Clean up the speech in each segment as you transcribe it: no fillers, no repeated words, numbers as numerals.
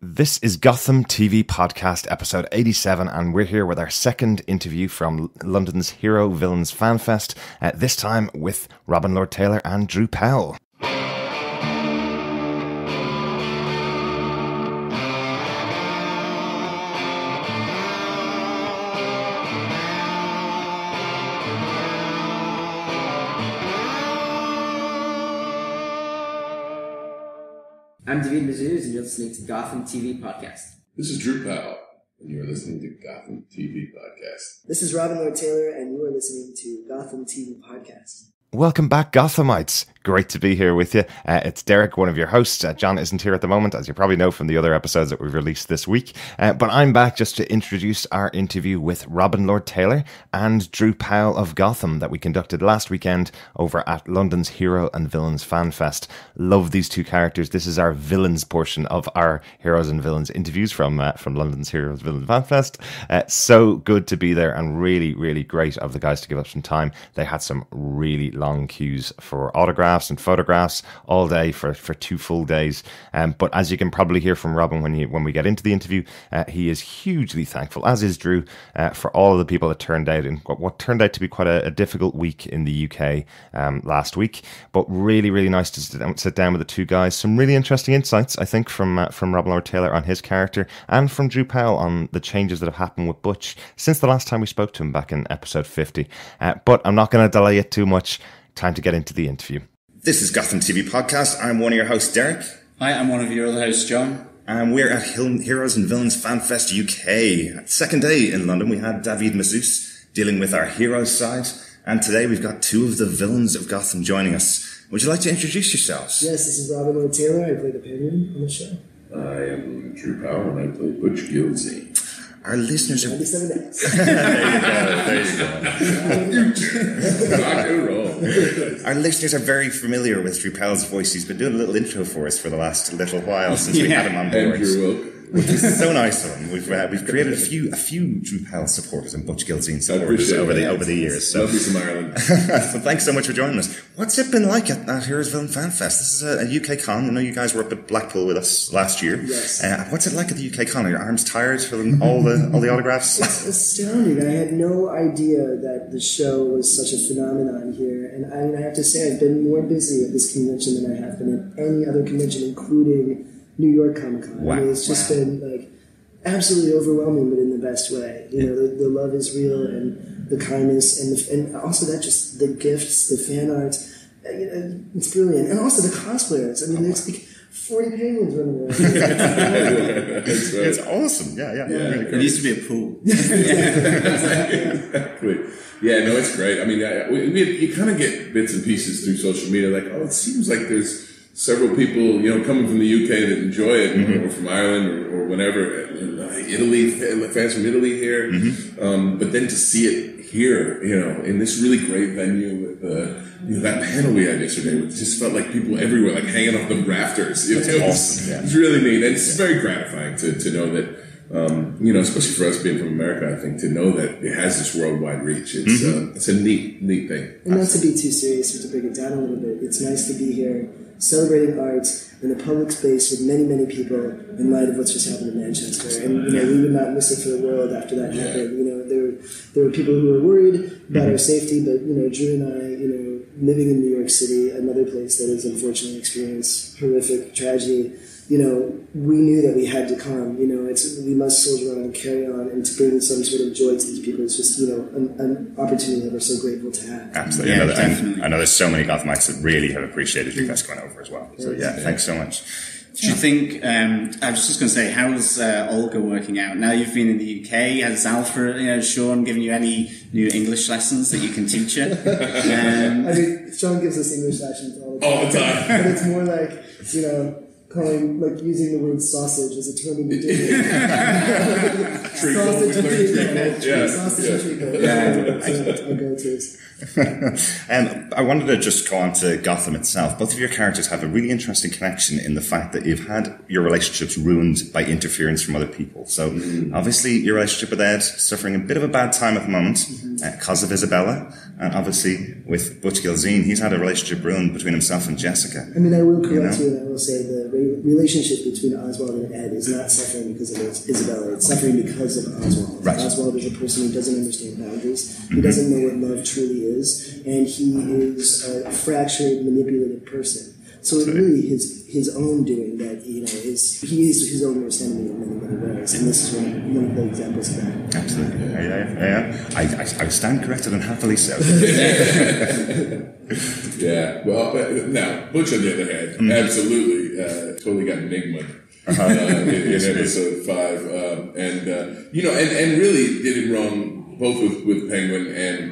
This is Gotham TV Podcast, episode 87, and we're here with our second interview from London's Hero Villains Fan Fest, this time with Robin Lord Taylor and Drew Powell. I'm David Mazouz, and you're listening to Gotham TV Podcast. This is Drew Powell, and you're listening to Gotham TV Podcast. This is Robin Lord Taylor, and you are listening to Gotham TV Podcast. Welcome back, Gothamites. Great to be here with you. It's Derek, one of your hosts. John isn't here at the moment, as you probably know from the other episodes that we've released this week. But I'm back just to introduce our interview with Robin Lord Taylor and Drew Powell of Gotham that we conducted last weekend over at London's Hero and Villains Fan Fest. Love these two characters. This is our villains portion of our Heroes and Villains interviews from London's Heroes and Villains Fan Fest. So good to be there, and really, really great of the guys to give up some time. They had some really long queues for autographs and photographs all day for 2 full days. But as you can probably hear from Robin when we get into the interview, he is hugely thankful, as is Drew, for all of the people that turned out in what turned out to be quite a difficult week in the UK last week. But really, really nice to sit down with the two guys. Some really interesting insights, I think, from Robin Lord Taylor on his character, and from Drew Powell on the changes that have happened with Butch since the last time we spoke to him back in episode 50. But I'm not going to delay it too much. Time to get into the interview. This is Gotham TV Podcast. I'm one of your hosts, Derek. Hi, I'm one of your other hosts, John. And we're at Heroes and Villains Fan Fest UK. Second day in London, we had David Mazouz dealing with our heroes side. And today we've got two of the villains of Gotham joining us. Would you like to introduce yourselves? Yes, this is Robin Lord Taylor. I play the Penguin on the show. I am Drew Powell, and I play Butch Gilzean. Our listeners are... 97 days. There you go. Rock and roll. Our listeners are very familiar with Drew Powell's voice. He's been doing a little intro for us for the last little while since we had him on board. And you're welcome. Which is so nice of him. We've created a few Drew Powell supporters and Butch Gilzean supporters over the years. So, love you from Ireland. So thanks so much for joining us. What's it been like at Heroes Villain Fan Fest? This is a UK con. I know you guys were up at Blackpool with us last year. Yes. What's it like at the UK con? Are your arms tired from all the autographs? It's astounding. I had no idea that the show was such a phenomenon here. And I have to say, I've been more busy at this convention than I have been at any other convention, including New York Comic Con. Wow. I mean, it's just been like absolutely overwhelming, but in the best way. You know, the love is real, and the kindness, and also that just the gifts, the fan art. You know, it's brilliant, and also the cosplayers. I mean, there's like 40 penguins running around. That's right. It's awesome. Yeah. Really It used to be a pool. Exactly. Yeah, no, it's great. I mean, you kind of get bits and pieces through social media, like, oh, it seems like there's several people, coming from the UK that enjoy it, mm-hmm. or from Ireland or whatever, and Italy, fans from Italy here. Mm-hmm. But then to see it here, in this really great venue with that panel we had yesterday, it just felt like people everywhere, like hanging off the rafters. It's awesome. Yeah. It's really neat, and it's very gratifying to know that. Especially for us being from America, I think to know that it has this worldwide reach. It's a neat thing. And not to be too serious, but to break it down a little bit, it's nice to be here celebrating art in a public space with many, many people in light of what's just happened in Manchester. And, we would not miss it for the world after that happened. There were people who were worried about our safety, but, Drew and I, living in New York City, another place that has unfortunately experienced horrific tragedy, we knew that we had to come. We must soldier on and carry on, and to bring some sort of joy to these people is just, an opportunity that we're so grateful to have. Absolutely. Yeah, I know there's so many Gothamites that really have appreciated you guys going over as well. So thanks so much. Do you think, I was just going to say, how's Olga working out? Now you've been in the UK, has Alfred, Sean given you any new English lessons that you can teach her? I mean, Sean gives us English lessons all the time. But it's more like, calling, using the word sausage as a term in the day. Sausage and treacle. Sausage and treacle. That's our go-tos. I wanted to just go on to Gotham itself. Both of your characters have a really interesting connection in the fact that you've had your relationships ruined by interference from other people. So obviously your relationship with Ed suffering a bit of a bad time at the moment because of Isabella, and obviously with Butch Gilzean, he's had a relationship ruined between himself and Jessica. I mean, I will correct you, and I will say the relationship between Oswald and Ed is not suffering because of Isabella. It's suffering because of Oswald. Right. Oswald is a person who doesn't understand boundaries. He doesn't know what love truly is, and he is a fractured, manipulative person. So it's really his own doing that, he is his own worst enemy in many, many ways. And this is one of the examples of that. Absolutely. Yeah. I stand corrected and happily so. Yeah. Well, now, Butch, on the other hand, absolutely totally got enigma in episode 5. And really did it wrong both with Penguin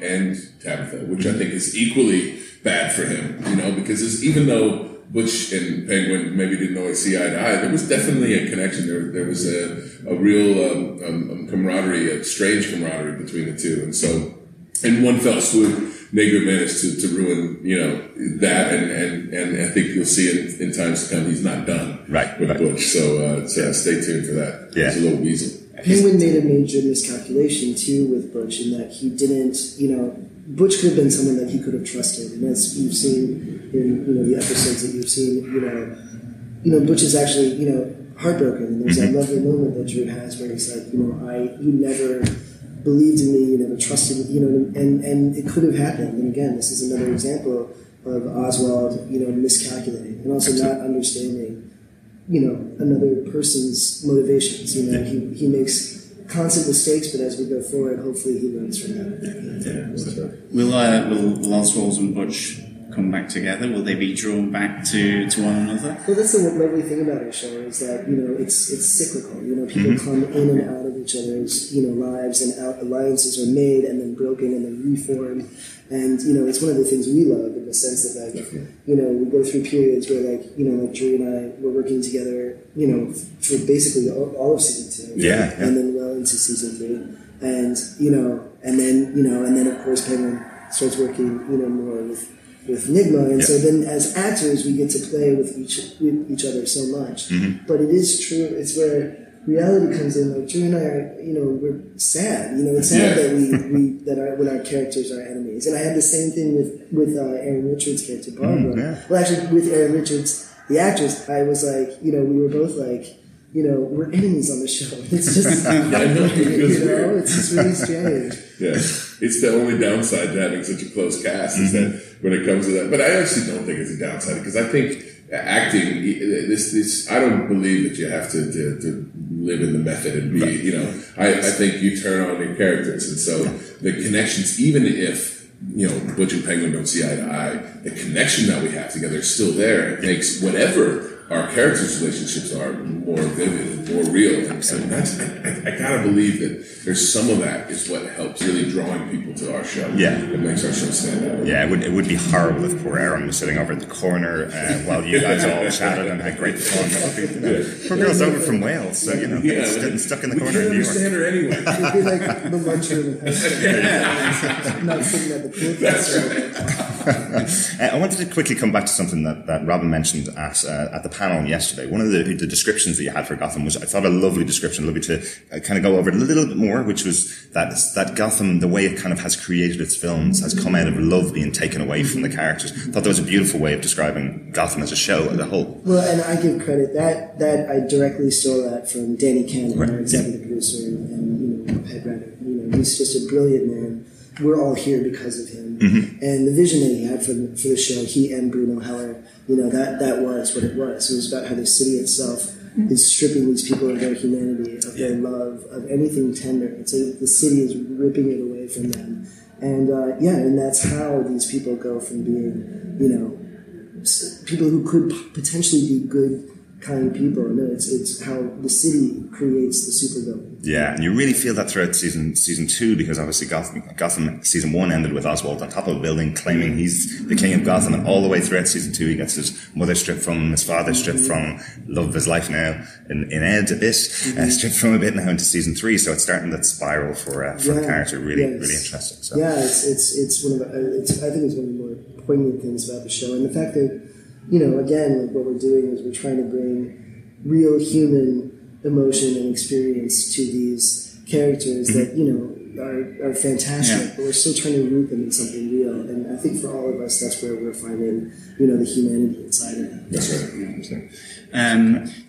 and Tabitha, which I think is equally bad for him, because even though Butch and Penguin maybe didn't always see eye to eye, there was definitely a connection. There was a real camaraderie, a strange camaraderie between the two. And so, in one fell swoop, Negro managed to ruin, that, and I think you'll see in times to come he's not done with Butch. So stay tuned for that. Yeah. He's a little weasel. Penguin made a major miscalculation too with Butch in that he didn't, Butch could have been someone that he could have trusted, and as you've seen in the episodes that you've seen, Butch is actually heartbroken, and there's that lovely moment that Drew has where he's like, you never believed in me, you never trusted me, and it could have happened. And again, this is another example of Oswald, miscalculating and also not understanding, another person's motivations. He makes constant mistakes, but as we go forward, hopefully he learns from that. Will Oswald and Butch come back together? Will they be drawn back to one another? Well, that's the lovely thing about our show is that it's cyclical. People come in and out of each other's lives, and alliances are made and then broken and then reformed. And it's one of the things we love in the sense that we go through periods where like Drew and I were working together for basically all of season 2, and then well into season 3, and and then of course Penguin starts working more with Nigma, and so then as actors we get to play with each other so much. But it is true. It's where reality comes in. Like Drew and I are, we're sad. It's sad that when our characters are enemies. And I had the same thing with Aaron Richards' character Barbara. Well, actually, with Aaron Richards, the actress, I was like, we were both like, we're enemies on the show. It's just, it's just really strange. Yeah, it's the only downside to having such a close cast is that when it comes to that. But I actually don't think it's a downside because I think acting, I don't believe that you have to live in the method and be, I think you turn on your characters. And so the connections, even if, Butch and Penguin don't see eye to eye, the connection that we have together is still there. It makes whatever our characters' relationships are more vivid, more real. And that's, I gotta believe that there's some of that is what helps really drawing people to our show. Yeah. It makes our show stand out. Yeah, it would be horrible if poor Aaron was sitting over in the corner while you guys all chatted and had great fun. Poor girl's over from Wales, so, getting stuck in the corner in New York. We can't understand her anyway. It'd be like the lunchroom not sitting at the pool. That's right. I wanted to quickly come back to something that Robin mentioned at the panel yesterday. One of the descriptions that you had for Gotham was, I thought, a lovely description, lovely to kind of go over it a little bit more, which was that Gotham, the way it kind of has created its films, has come out of love being taken away from the characters. I thought that was a beautiful way of describing Gotham as a show as a whole. Well, and I give credit that I directly stole that from Danny Cannon, our executive producer and head writer. He's just a brilliant man. We're all here because of him. And the vision that he had for the show, he and Bruno Heller, that was what it was. It was about how the city itself is stripping these people of their humanity, of their love, of anything tender. It's like the city is ripping it away from them. And and that's how these people go from being, people who could potentially be good, kind people. No, it's how the city creates the supervillain. Yeah, and you really feel that throughout season 2, because obviously Gotham season 1 ended with Oswald on top of a building claiming he's the king of Gotham, and all the way throughout season 2 he gets his mother stripped from him, his father stripped from him, love of his life now in Ed a bit, stripped from him a bit now into season 3. So it's starting that spiral for the character. Really interesting. So. Yeah, it's one of I think it's one of the more poignant things about the show, and the fact that again, like what we're doing is we're trying to bring real human emotion and experience to these characters that are fantastic, but we're still trying to root them in something real. And I think for all of us, that's where we're finding, the humanity inside of it. That's right.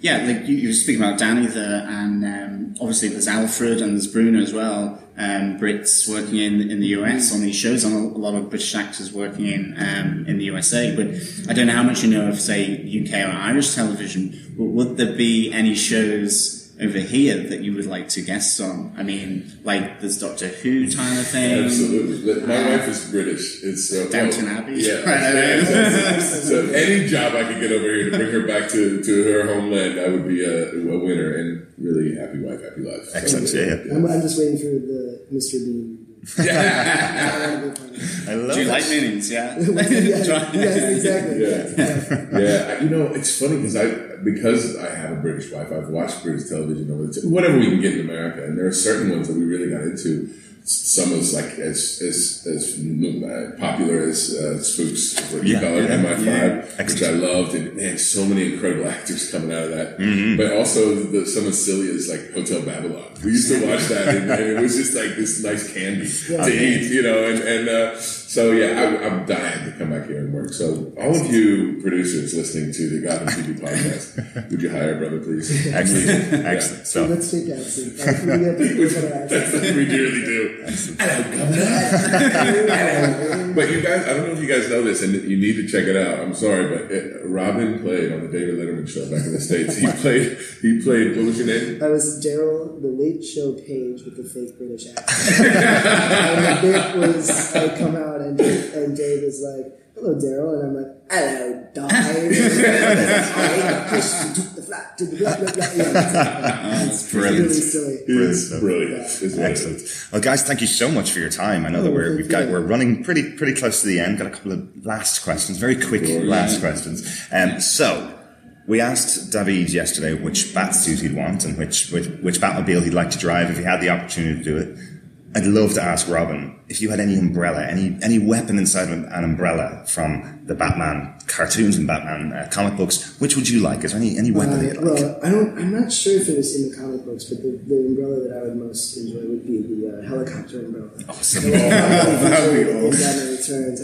Like you were speaking about Danny there, and obviously there's Alfred and there's Bruno as well. Brits working in the US on these shows, and a lot of British actors working in the USA. But I don't know how much you know of, say, UK or Irish television. But would there be any shows over here that you would like to guest on? I mean, like there's Doctor Who kind of thing. Absolutely. My wife is British. It's Downton Abbey. Yeah. So any job I could get over here to bring her back to her homeland, I would be a winner. And really happy wife, happy life. Excellent. So, I'm just waiting for the Mr. Bean. I love Do you it. like meanings? Yeah. Yes, exactly. Yeah. It's funny because I have a British wife, I've watched British television over whatever we can get in America, and there are certain ones that we really got into. Some as popular as Spooks, what you call it, MI5, which I loved, and man, so many incredible actors coming out of that. Mm-hmm. But also some as silly as like Hotel Babylon. We used to watch that, and it was just like this nice candy to eat, So I'm dying to come back here and work. So all of you producers listening to the Gotham TV podcast, would you hire a brother, please? Excellent. So let's take accent. We really do. Hello, Governor. But you guys, I don't know if you guys know this, and you need to check it out. I'm sorry, but Robin played on the David Letterman show back in the States. He played. What was your name? I was Daryl, the Late Show Page with the fake British accent. And the bit was I come out and Dave is like, "Hello, Daryl," and I'm like, "Hello, Dave." It's brilliant. Really silly. It's brilliant. It's Excellent. Well, guys, thank you so much for your time. I know that we're running pretty close to the end. Got a couple of last questions, very quick last questions. So we asked David yesterday which bat suit he'd want and which Batmobile he'd like to drive if he had the opportunity to do it. I'd love to ask Robin, if you had any umbrella, any weapon inside of an umbrella from the Batman cartoons and Batman comic books, which would you like? Is there any weapon you'd like? Well, I'm not sure if it was in the comic books, but the umbrella that I would most enjoy would be the helicopter umbrella. Awesome. That would be awesome. Batman Returns. I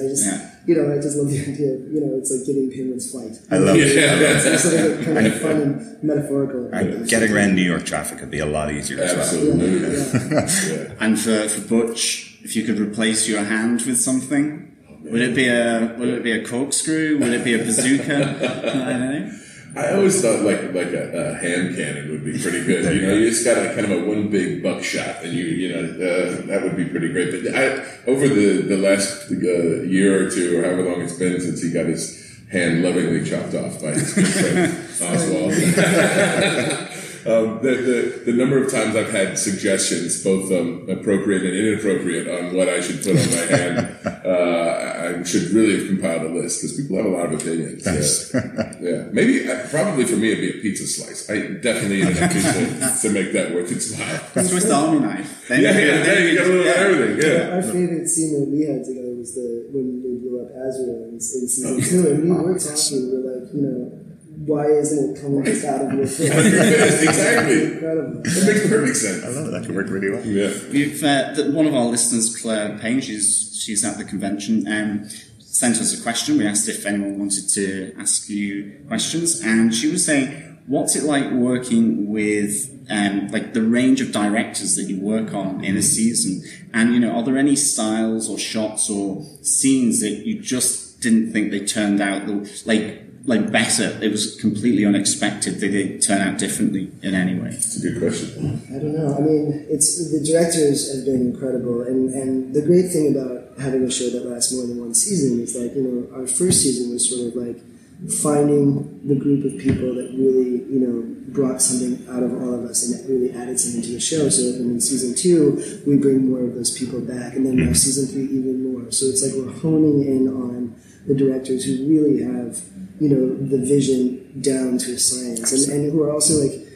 just love the idea of, it's like giving penguins flight. I love it. It's sort of kind of fun and metaphorical. And getting around New York traffic would be a lot easier as well. Absolutely. And for Butch, if you could replace your hand with something, would it be a corkscrew? Would it be a bazooka? I don't know. I always thought like a hand cannon would be pretty good. You just got kind of a one big buckshot, and that would be pretty great. But over the last year or two, or however long it's been since he got his hand lovingly chopped off by his good friend Oswald. The number of times I've had suggestions, both appropriate and inappropriate, on what I should put on my hand, I should really have compiled a list because people have a lot of opinions. Maybe, probably for me, it'd be a pizza slice. I definitely need a pizza to make that worth its while. Swiss Army knife. You got a little bit of everything. Yeah. Our favorite scene that we had together was when we blew up Azrael in season 2, and we were talking. We were like, why isn't it coming just out of your face? Exactly. Incredible. It makes perfect sense. I love it. That could work really well. Yeah. We've one of our listeners, Claire Payne, she's at the convention, sent us a question. We asked if anyone wanted to ask you questions, and she was saying, what's it like working with like the range of directors that you work on in a season? And are there any styles or shots or scenes that you just didn't think they turned out like better? It was completely unexpected. They didn't turn out differently in any way. It's a good question. I don't know. I mean, the directors have been incredible, and the great thing about having a show that lasts more than one season is like, our first season was sort of like finding the group of people that really, brought something out of all of us and that really added something to the show. So in season 2, we bring more of those people back, and then now season 3 even more. So it's like we're honing in on the directors who really have, the vision down to a science, and who are also like,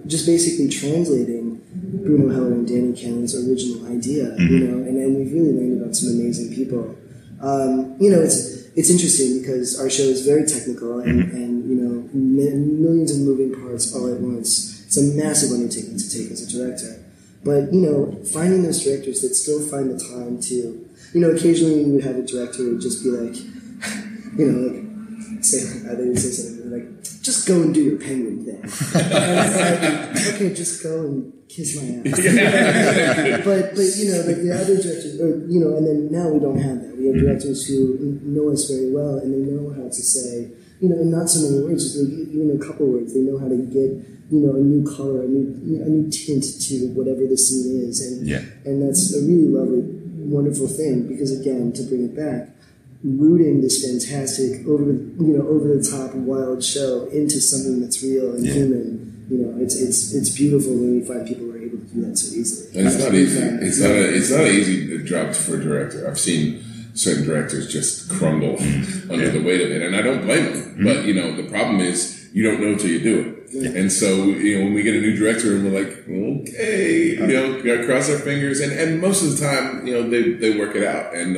just basically translating Bruno Heller and Danny Cannon's original idea, and we've really landed on some amazing people. It's interesting because our show is very technical and millions of moving parts all at once. It's a massive undertaking to take as a director. But, finding those directors that still find the time to, occasionally you would have a director who would just be like, they would say something like, just go and do your Penguin thing. And I'm like, okay, just go and kiss my ass. but the other directors, and then now we don't have that. We have directors who know us very well, and they know how to say, in not so many words, just even a couple words, they know how to get, a new color, a new tint to whatever the scene is. And that's a really lovely, wonderful thing, because again, to bring it back, rooting this fantastic, over the top, wild show into something that's real and human. It's beautiful when we find people who are able to do that so easily. And it's not easy. It's not an easy job for a director. I've seen certain directors just crumble under the weight of it, and I don't blame them. But the problem is you don't know till you do it. Yeah. And so, when we get a new director and we're like, okay, gotta cross our fingers. And most of the time, they work it out. And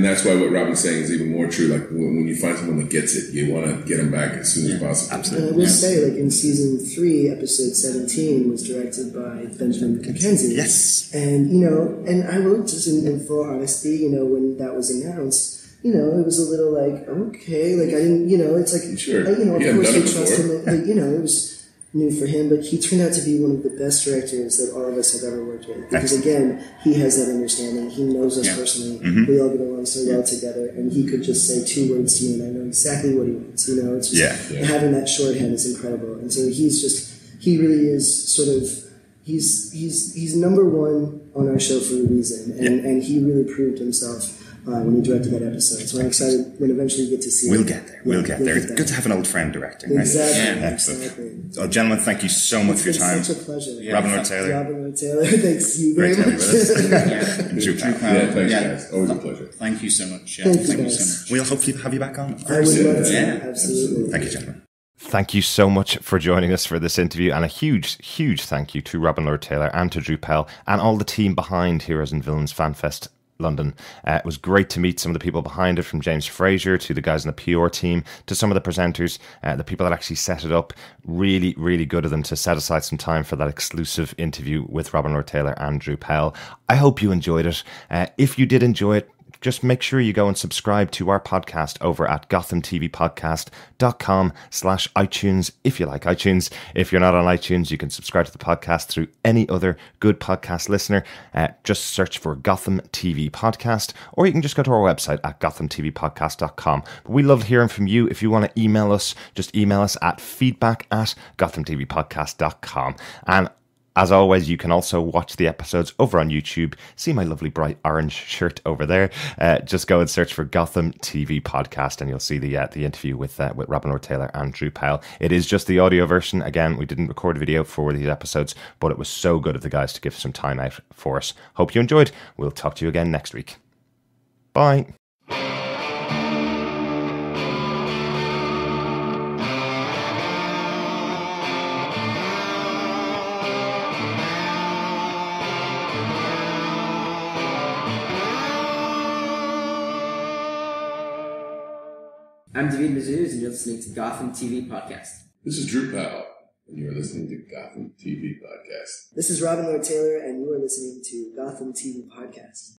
that's why what Robin's saying is even more true. Like when you find someone that gets it, you want to get them back as soon as possible. Absolutely. And I will say, like in season 3, episode 17 was directed by Benjamin McKenzie. Yes. And, and I will just in full honesty, when that was announced, it was a little like, okay, like I didn't, it's like, sure. Of course we trust him, it was new for him, but he turned out to be one of the best directors that all of us have ever worked with. Because again, he has that understanding. He knows us personally. We all get along so well together, and he could just say 2 words to me, and I know exactly what he wants. It's just having that shorthand is incredible. And so he really is sort of, he's number one on our show for a reason, and he really proved himself. When he directed that episode. So I'm excited when eventually we get to see We'll get there. We'll get there. It's good to have an old friend directing, right? Exactly. Excellent. Oh, gentlemen, thank you so much for your time. It's such a pleasure. Robin Lord Taylor. Thanks you very much. Drew Powell. Thanks, guys. Always a pleasure. Thank you so much. Thank you so much. We'll hopefully have you back on. I would love to. Absolutely. Thank you, gentlemen. Thank you so much for joining us for this interview, and a huge, huge thank you to Robin Lord Taylor and to Drew Powell and all the team behind Heroes and Villains FanFest London. It was great to meet some of the people behind it, from James Fraser to the guys in the PR team to some of the presenters, the people that actually set it up. Really, really good of them to set aside some time for that exclusive interview with Robin Lord Taylor and Drew Powell. I hope you enjoyed it. If you did enjoy it, just make sure you go and subscribe to our podcast over at gothamtvpodcast.com/iTunes if you like iTunes. If you're not on iTunes, you can subscribe to the podcast through any other good podcast listener. Just search for Gotham TV Podcast, or you can just go to our website at gothamtvpodcast.com. But we love hearing from you. If you want to email us, just email us at feedback@gothamtvpodcast.com. And as always, you can also watch the episodes over on YouTube. See my lovely bright orange shirt over there. Just go and search for Gotham TV Podcast, and you'll see the interview with Robin Lord Taylor and Drew Powell. It is just the audio version. Again, we didn't record a video for these episodes, but it was so good of the guys to give some time out for us. Hope you enjoyed. We'll talk to you again next week. Bye. I'm David Mazuz, and you're listening to Gotham TV Podcast. This is Drew Powell, and you're listening to Gotham TV Podcast. This is Robin Lord Taylor, and you are listening to Gotham TV Podcast.